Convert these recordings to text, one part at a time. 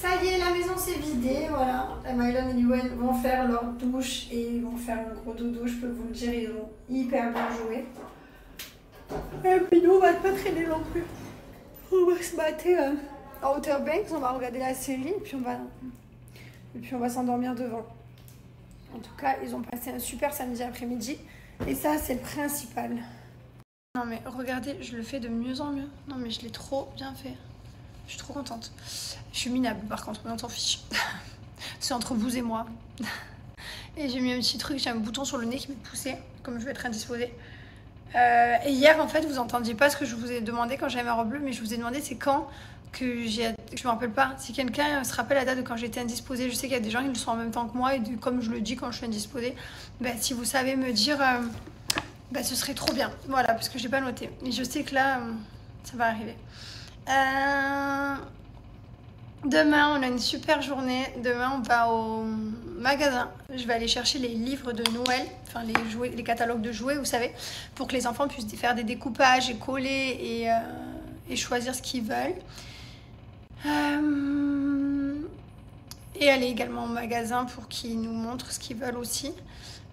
Ça y est, la maison s'est vidée, voilà. Mylon et Liwen vont faire leur douche et ils vont faire un gros dodo, je peux vous le dire, ils ont hyper bien joué. Et puis nous, on va pas traîner non plus. On va se mater à Outer Banks, on va regarder la série et puis on va s'endormir devant. En tout cas, ils ont passé un super samedi après-midi et ça, c'est le principal. Non mais regardez, je le fais de mieux en mieux. Non mais je l'ai trop bien fait. Je suis trop contente. Je suis minable par contre, mais on s'en fiche. C'est entre vous et moi. Et j'ai mis un petit truc, j'ai un bouton sur le nez qui m'est poussé, comme je vais être indisposée. Et hier, en fait, vous entendiez pas ce que je vous ai demandé quand j'avais ma robe bleue, mais je vous ai demandé c'est quand que j'ai... Je me rappelle pas. Si quelqu'un se rappelle la date de quand j'étais indisposée, je sais qu'il y a des gens qui le sont en même temps que moi, et comme je le dis quand je suis indisposée, bah, si vous savez me dire, bah, ce serait trop bien. Voilà, parce que j'ai pas noté. Et je sais que là, ça va arriver. Demain, on a une super journée. Demain, on va au magasin. Je vais aller chercher les livres de Noël, enfin les catalogues de jouets, vous savez, pour que les enfants puissent faire des découpages et coller et choisir ce qu'ils veulent. Et aller également au magasin pour qu'ils nous montrent ce qu'ils veulent aussi.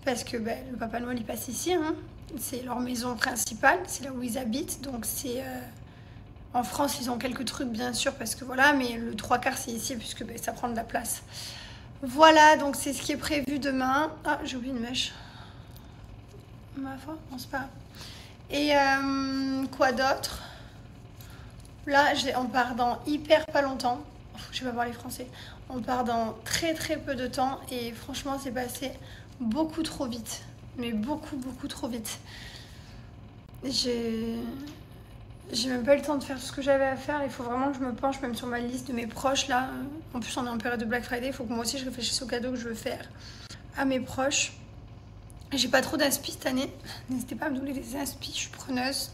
Parce que le Papa Noël, il passe ici. Hein. C'est leur maison principale, c'est là où ils habitent. Donc c'est... En France, ils ont quelques trucs, bien sûr, parce que voilà, mais le 3/4, c'est ici, puisque ça prend de la place. Voilà, donc c'est ce qui est prévu demain. Ah, j'ai oublié une mèche. Ma foi, non, c'est pas grave. Et quoi d'autre? Là, on part dans hyper pas longtemps. Je vais pas parler français. On part dans très très peu de temps, et franchement, c'est passé beaucoup trop vite. Mais beaucoup, beaucoup trop vite. J'ai même pas eu le temps de faire tout ce que j'avais à faire. Il faut vraiment que je me penche même sur ma liste de mes proches là. En plus, on est en période de Black Friday. Il faut que moi aussi je réfléchisse aux cadeaux que je veux faire à mes proches. J'ai pas trop d'inspi cette année. N'hésitez pas à me donner des inspi, je suis preneuse.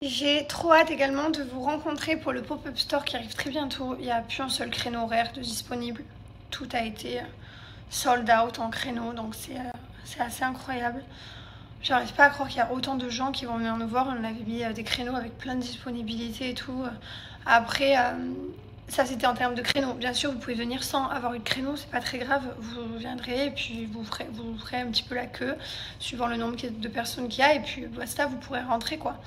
J'ai trop hâte également de vous rencontrer pour le pop-up store qui arrive très bientôt. Il n'y a plus un seul créneau horaire de disponible. Tout a été sold out en créneau, donc c'est assez incroyable. J'arrive pas à croire qu'il y a autant de gens qui vont venir nous voir. On avait mis des créneaux avec plein de disponibilités et tout. Après, ça c'était en termes de créneaux. Bien sûr, vous pouvez venir sans avoir eu de créneau, c'est pas très grave. Vous viendrez et puis vous ferez un petit peu la queue, suivant le nombre de personnes qu'il y a. Et puis basta, vous pourrez rentrer quoi.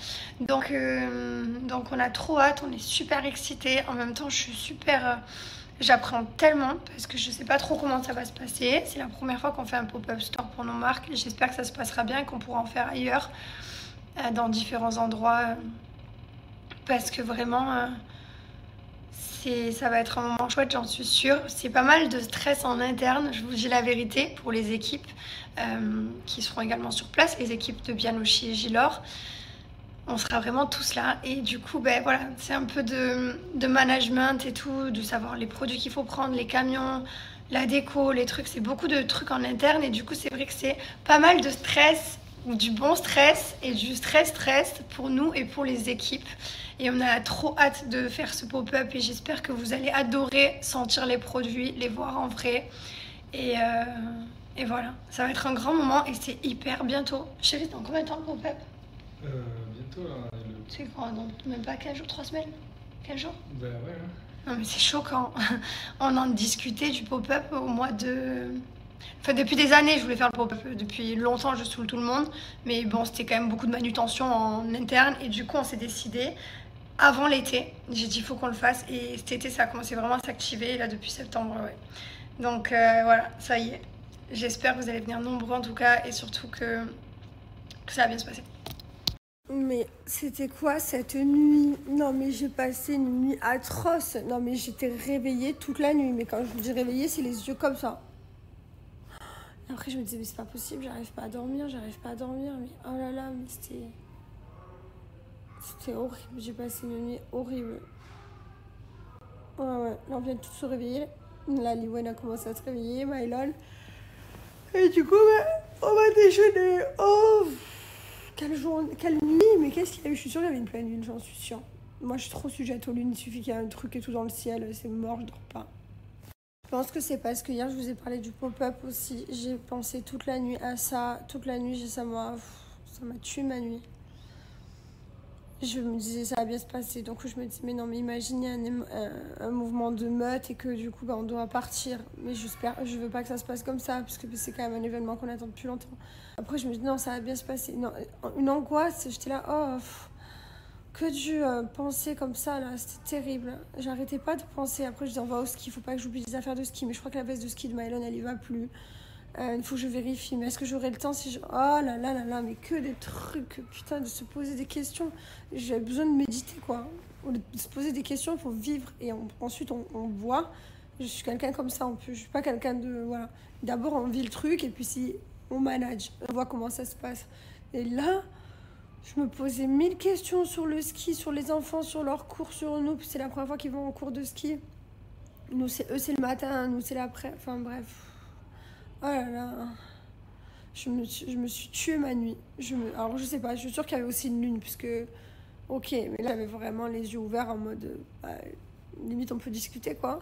Donc on a trop hâte, on est super excités. En même temps, je suis super... J'apprends tellement parce que je sais pas trop comment ça va se passer. C'est la première fois qu'on fait un pop-up store pour nos marques. J'espère que ça se passera bien et qu'on pourra en faire ailleurs, dans différents endroits. Parce que vraiment, ça va être un moment chouette, j'en suis sûre. C'est pas mal de stress en interne, je vous dis la vérité, pour les équipes qui seront également sur place, les équipes de Bianochi et Gilor. On sera vraiment tous là et du coup voilà, c'est un peu de management et tout, de savoir les produits qu'il faut prendre, les camions, la déco, les trucs, c'est beaucoup de trucs en interne et du coup c'est vrai que c'est pas mal de stress, du bon stress et du stress pour nous et pour les équipes, et on a trop hâte de faire ce pop-up et j'espère que vous allez adorer sentir les produits, les voir en vrai et voilà, ça va être un grand moment et c'est hyper bientôt. Chérie, dans combien de temps le pop-up? Bientôt là. C'est quoi, donc même pas 15 jours, 3 semaines? 15 jours? Bah ouais. Non mais c'est choquant. On en discutait du pop-up au mois de... Enfin depuis des années je voulais faire le pop-up, depuis longtemps je saoule tout le monde. Mais bon, c'était quand même beaucoup de manutention en interne et du coup on s'est décidé avant l'été. J'ai dit il faut qu'on le fasse et cet été ça a commencé vraiment à s'activer là depuis septembre, ouais. Donc voilà, ça y est. J'espère que vous allez venir nombreux en tout cas et surtout que ça va bien se passer. Mais c'était quoi cette nuit? Non mais j'ai passé une nuit atroce. Non mais j'étais réveillée toute la nuit. Mais quand je vous dis réveillée, c'est les yeux comme ça. Et après je me disais mais c'est pas possible, j'arrive pas à dormir. Mais oh là là, mais c'était horrible. J'ai passé une nuit horrible. Ouais, là on vient de tous se réveiller. Là Liwen a commencé à se réveiller, Mylon. Et du coup on va déjeuner. Oh, quelle nuit, mais qu'est-ce qu'il y a eu? Je suis sûre qu'il y avait une pleine lune, j'en suis sûre. Moi, je suis trop sujette aux lunes, il suffit qu'il y ait un truc et tout dans le ciel, c'est mort, je dors pas. Je pense que c'est parce que hier, je vous ai parlé du pop-up aussi. J'ai pensé toute la nuit à ça. Toute la nuit, ça m'a tué ma nuit. je me disais ça va bien se passer. Donc je me dis mais non mais imaginez un mouvement de meute et que du coup on doit partir. Mais je veux pas que ça se passe comme ça parce que c'est quand même un événement qu'on attend depuis longtemps. Après je me dis non ça va bien se passer. Non, une angoisse, j'étais là que Dieu pensait comme ça là, c'était terrible. J'arrêtais pas de penser. Après je dis on va au ski, faut pas que j'oublie les affaires de ski. Mais je crois que la veste de ski de Maëlon elle y va plus. Il faut que je vérifie, mais est-ce que j'aurai le temps si je... Oh là là là là, mais que des trucs, putain, de se poser des questions. J'ai besoin de méditer, quoi. Au lieu de se poser des questions, il faut vivre et ensuite on voit. Je suis quelqu'un comme ça, je suis pas quelqu'un de... Voilà. D'abord, on vit le truc et puis si on manage, on voit comment ça se passe. Et là, je me posais 1000 questions sur le ski, sur les enfants, sur leurs cours, sur nous. C'est la première fois qu'ils vont en cours de ski. Eux, c'est le matin, nous, c'est l'après. Enfin, bref. Oh là là, je me suis tuée ma nuit. Alors je sais pas, je suis sûre qu'il y avait aussi une lune, puisque, ok, mais là j'avais vraiment les yeux ouverts en mode, limite on peut discuter quoi.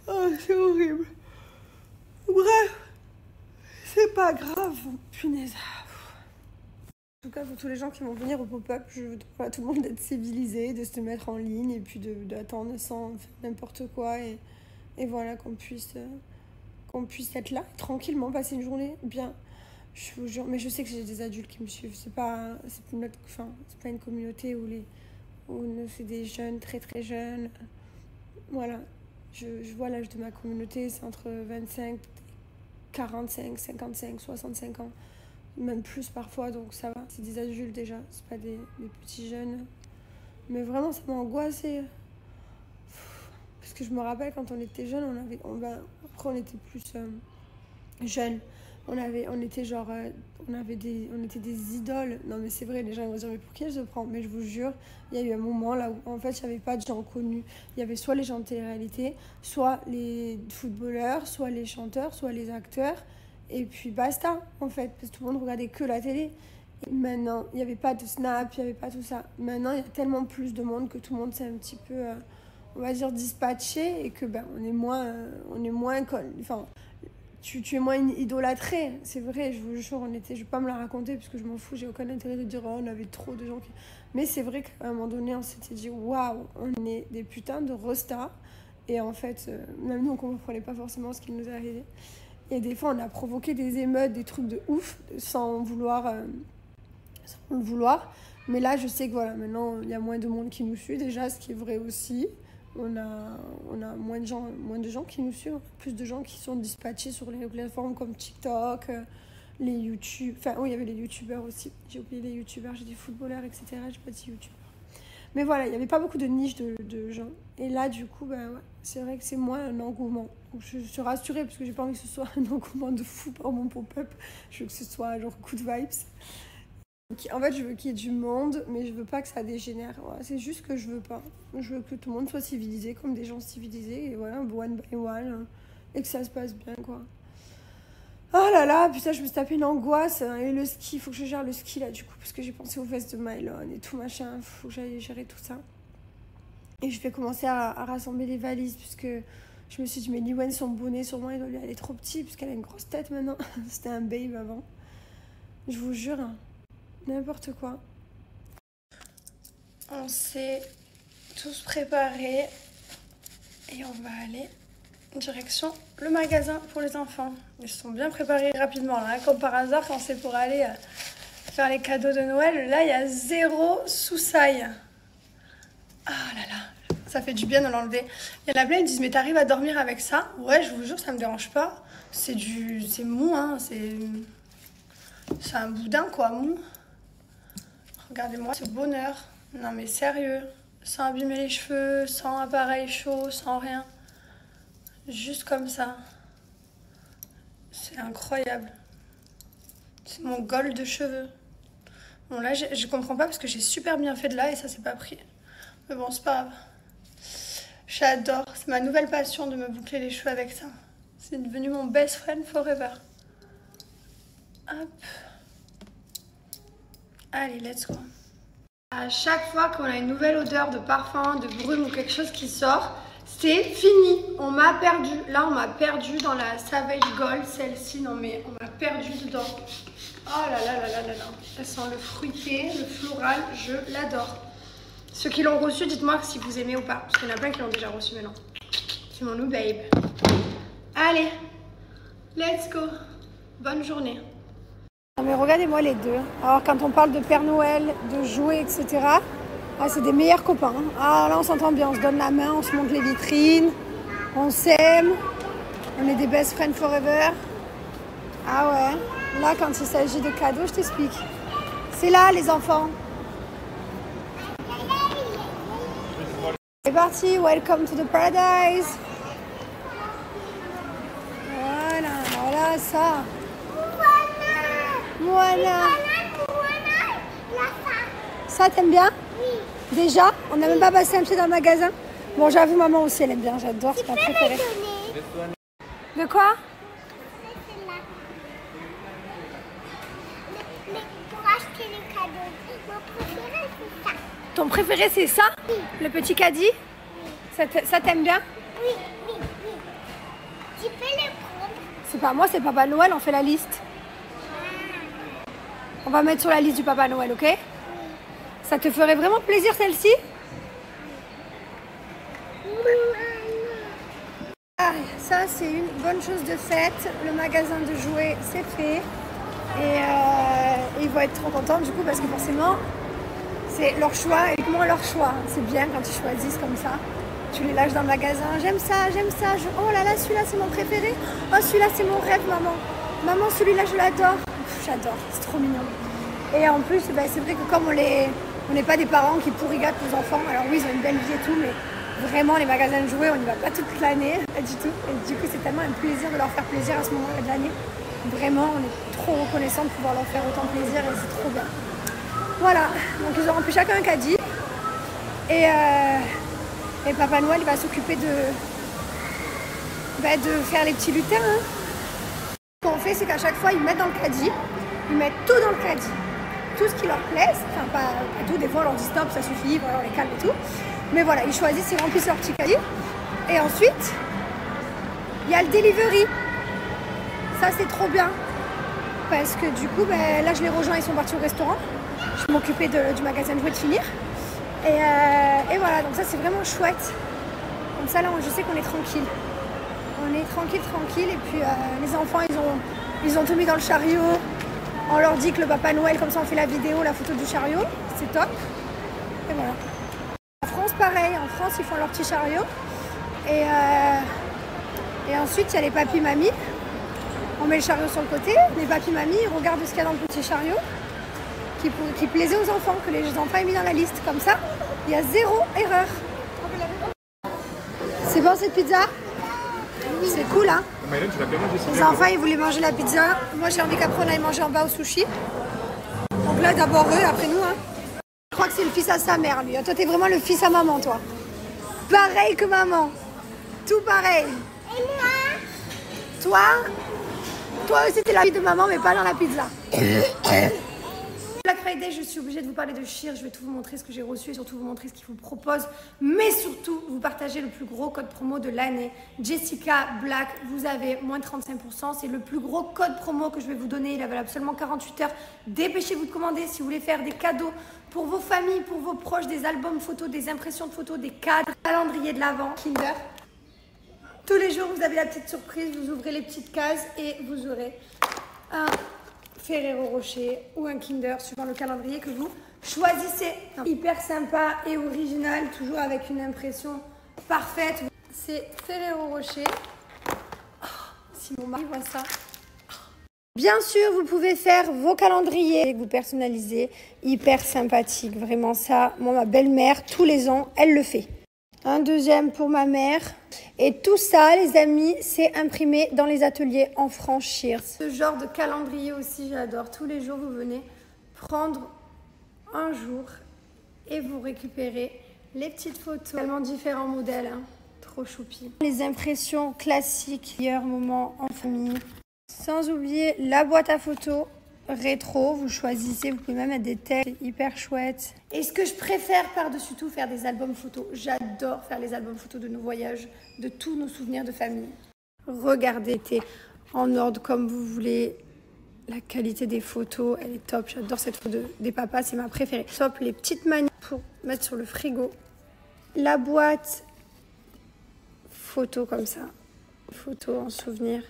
Oh, c'est horrible. Bref, c'est pas grave, punaise. En tout cas, pour tous les gens qui vont venir au pop-up, je veux à tout le monde d'être civilisé, de se mettre en ligne et puis d'attendre sans faire n'importe quoi et voilà qu'on puisse être là, tranquillement, passer une journée bien. Je vous jure, mais je sais que j'ai des adultes qui me suivent. C'est pas une communauté où c'est des jeunes, très très jeunes. Voilà, je vois l'âge de ma communauté, c'est entre 25, 45, 55, 65 ans, même plus parfois, donc ça va. C'est des adultes déjà, c'est pas des petits jeunes. Mais vraiment, ça m'a angoissée. Parce que je me rappelle quand on était jeunes, après on était plus jeunes. On était des idoles. Non mais c'est vrai, les gens vont dire mais pour qui elle se prend? Mais je vous jure, il y a eu un moment là où en fait il n'y avait pas de gens connus. Il y avait soit les gens de télé-réalité, soit les footballeurs, soit les chanteurs, soit les acteurs. Et puis basta en fait, parce que tout le monde regardait que la télé. Et maintenant, il n'y avait pas de Snap, il n'y avait pas tout ça. Maintenant, il y a tellement plus de monde que tout le monde s'est un petit peu... on va dire dispatché et que on est moins enfin tu es moins idolâtré, c'est vrai, je vous jure. Je vais pas me la raconter parce que je m'en fous, j'ai aucun intérêt de dire on avait trop de gens mais c'est vrai qu'à un moment donné on s'était dit waouh, on est des putains de rostas et en fait même nous on comprenait pas forcément ce qui nous arrivait et des fois on a provoqué des émeutes, des trucs de ouf sans le vouloir, mais là je sais que voilà, maintenant il y a moins de monde qui nous suit déjà, ce qui est vrai aussi. On a moins de gens qui nous suivent, plus de gens qui sont dispatchés sur les plateformes comme TikTok, les YouTube. Enfin, oui, il y avait les YouTubeurs aussi. J'ai oublié les YouTubeurs, j'ai dit footballeurs, etc. J'ai pas dit YouTubeurs. Mais voilà, il n'y avait pas beaucoup de niches de gens. Et là, du coup, ouais, c'est vrai que c'est moins un engouement. Donc, je suis rassurée parce que j'ai pas envie que ce soit un engouement de fou par mon pop-up. Je veux que ce soit genre good vibes. En fait, je veux qu'il y ait du monde, mais je veux pas que ça dégénère. Voilà, c'est juste que je veux pas. Je veux que tout le monde soit civilisé, comme des gens civilisés, et voilà, one by one, et que ça se passe bien, quoi. Oh là là, putain, je me suis tapé une angoisse. Et le ski, il faut que je gère le ski, là, du coup, parce que j'ai pensé aux vestes de Mylon et tout, machin. Faut que j'aille gérer tout ça. Et je vais commencer à rassembler les valises, puisque je me suis dit, mais Liwen, son bonnet, sur moi, il doit lui aller trop petit, puisqu'elle a une grosse tête, maintenant. C'était un babe avant. Je vous jure, n'importe quoi. On s'est tous préparés et on va aller direction le magasin pour les enfants. Ils se sont bien préparés rapidement là, comme par hasard quand c'est pour aller faire les cadeaux de Noël. Là, il y a 0 sous-saille. Ah là là, ça fait du bien de l'enlever. Il y en a plein, ils disent mais t'arrives à dormir avec ça? Ouais, je vous jure, ça me dérange pas. C'est mou, hein, c'est un boudin quoi, mou. Regardez-moi ce bonheur. Non mais sérieux, sans abîmer les cheveux, sans appareil chaud, sans rien. Juste comme ça. C'est incroyable. C'est mon goal de cheveux. Bon là, je comprends pas parce que j'ai super bien fait de là et ça s'est pas pris. Mais bon, c'est pas grave. J'adore. C'est ma nouvelle passion de me boucler les cheveux avec ça. C'est devenu mon best friend forever. Hop. Allez, let's go. À chaque fois qu'on a une nouvelle odeur de parfum, de brume ou quelque chose qui sort, c'est fini. On m'a perdu. Là, on m'a perdu dans la Savage Gold, celle-ci. Non, mais on m'a perdu dedans. Oh là là là là là là. Elle sent le fruité, le floral, je l'adore. Ceux qui l'ont reçu, dites-moi si vous aimez ou pas. Parce qu'il y en a plein qui l'ont déjà reçu maintenant. Dis-moi-nous, babe. Allez, let's go. Bonne journée. Non mais regardez-moi les deux. Alors quand on parle de Père Noël, de jouets, etc. Ah, c'est des meilleurs copains. Ah là on s'entend bien, on se donne la main, on se monte les vitrines, on s'aime, on est des best friends forever. Ah ouais, là quand il s'agit de cadeaux, je t'explique. C'est là les enfants. C'est parti, welcome to the paradise. Voilà, voilà ça. Moana. Ça t'aimes bien? Oui. Déjà? On n'a même pas passé un pied dans le magasin? Bon, j'avoue, maman aussi, elle aime bien, j'adore, c'est ma préférée. De quoi? Pour acheter les cadeaux, mon préféré c'est ça. Ton préféré c'est ça? Oui. Le petit caddie? Oui. Ça t'aime bien? Oui, oui, oui. Tu peux le prendre. C'est pas moi, c'est Papa Noël, on fait la liste. On va mettre sur la liste du Papa Noël, ok? Oui. Ça te ferait vraiment plaisir celle-ci? Ah, ça c'est une bonne chose de faite. Le magasin de jouets c'est fait. Et ils vont être trop contents du coup parce que forcément c'est leur choix et moi leur choix. C'est bien quand ils choisissent comme ça. Tu les lâches dans le magasin. J'aime ça, j'aime ça. Oh là là, celui-là c'est mon préféré. Oh celui-là c'est mon rêve maman. Maman celui-là je l'adore. J'adore, c'est trop mignon. Et en plus ben, c'est vrai que comme on n'est pas des parents qui pourrigâtent nos enfants. Alors oui ils ont une belle vie et tout mais vraiment les magasins de jouets on n'y va pas toute l'année. Pas du tout. Et du coup c'est tellement un plaisir de leur faire plaisir à ce moment-là de l'année. Vraiment, on est trop reconnaissant de pouvoir leur faire autant plaisir et c'est trop bien. Voilà, donc ils ont rempli chacun un caddie. Et Papa Noël il va s'occuper de faire les petits lutins. Hein. Ce qu'on fait, c'est qu'à chaque fois, ils mettent dans le caddie, ils mettent tout dans le caddie. Tout ce qui leur plaît, enfin pas tout, des fois on leur dit stop, ça suffit, voilà, on les calme et tout. Mais voilà, ils choisissent, ils remplissent leur petit caddie. Et ensuite, il y a le delivery. Ça c'est trop bien parce que du coup ben, là je les rejoins, ils sont partis au restaurant. Je m'occupais du magasin de jouets de finir et voilà, donc ça c'est vraiment chouette. Comme ça là je sais qu'on est tranquille. On est tranquille et puis les enfants ils ont tout mis dans le chariot. On leur dit que le Papa Noël, comme ça on fait la vidéo, la photo du chariot, c'est top. Et voilà. En France pareil, en France ils font leur petit chariot et ensuite il y a les papis mamies. On met le chariot sur le côté, les papis mamies ils regardent ce qu'il y a dans le petit chariot qui plaisait aux enfants, que les enfants aient mis dans la liste. Comme ça, il y a zéro erreur. C'est bon cette pizza? C'est cool hein? Les enfants ils voulaient manger la pizza. Moi j'ai envie qu'après on aille manger en bas au sushi. Donc là d'abord eux, après nous. Hein. Je crois que c'est le fils à sa mère lui. Toi t'es vraiment le fils à maman toi. Pareil que maman. Tout pareil. Et moi? Toi aussi t'es la fille de maman mais pas dans la pizza. Black Friday, je suis obligée de vous parler de Sheer. Je vais tout vous montrer ce que j'ai reçu et surtout vous montrer ce qu'ils vous proposent. Mais surtout, vous partagez le plus gros code promo de l'année. Jessica Black, vous avez moins 35%. C'est le plus gros code promo que je vais vous donner. Il avait absolument 48 heures. Dépêchez-vous de commander si vous voulez faire des cadeaux pour vos familles, pour vos proches, des albums photos, des impressions de photos, des cadres, calendrier de l'Avent, Kinder. Tous les jours, vous avez la petite surprise. Vous ouvrez les petites cases et vous aurez un Ferrero Rocher ou un Kinder, suivant le calendrier que vous choisissez. Hyper sympa et original, toujours avec une impression parfaite. C'est Ferrero Rocher. Oh, si mon mari voit ça. Bien sûr, vous pouvez faire vos calendriers que vous personnalisez. Hyper sympathique, vraiment ça. Moi, ma belle-mère, tous les ans, elle le fait. Un deuxième pour ma mère. Et tout ça, les amis, c'est imprimé dans les ateliers en franchir. Ce genre de calendrier aussi, j'adore. Tous les jours, vous venez prendre un jour et vous récupérez les petites photos. Tellement différents modèles, hein. Trop choupi. Les impressions classiques, meilleurs moments en famille. Sans oublier la boîte à photos rétro, vous choisissez, vous pouvez même mettre des textes hyper chouettes. Et ce que je préfère par-dessus tout, faire des albums photos. J'adore faire les albums photos de nos voyages, de tous nos souvenirs de famille. Regardez, en ordre comme vous voulez. La qualité des photos, elle est top. J'adore cette photo des papas, c'est ma préférée. Top, les petites manies pour mettre sur le frigo. La boîte photo comme ça. Photo en souvenir.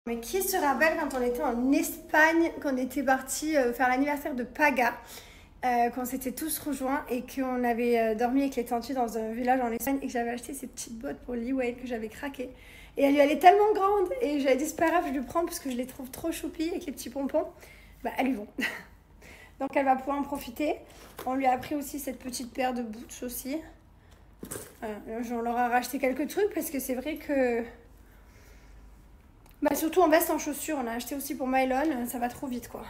Mais qui se rappelle quand on était en Espagne, qu'on était parti faire l'anniversaire de Paga, qu'on s'était tous rejoints et qu'on avait dormi avec les tantus dans un village en Espagne et que j'avais acheté ces petites bottes pour Liwell que j'avais craqué. Et elle est tellement grande et j'avais dit c'est pas grave, je lui prends parce que je les trouve trop choupies avec les petits pompons. Bah elles lui vont. Donc elle va pouvoir en profiter. On lui a pris aussi cette petite paire de boots aussi. On leur a racheté quelques trucs parce que c'est vrai que... Bah surtout en veste, en chaussures, on a acheté aussi pour Mylon, ça va trop vite quoi.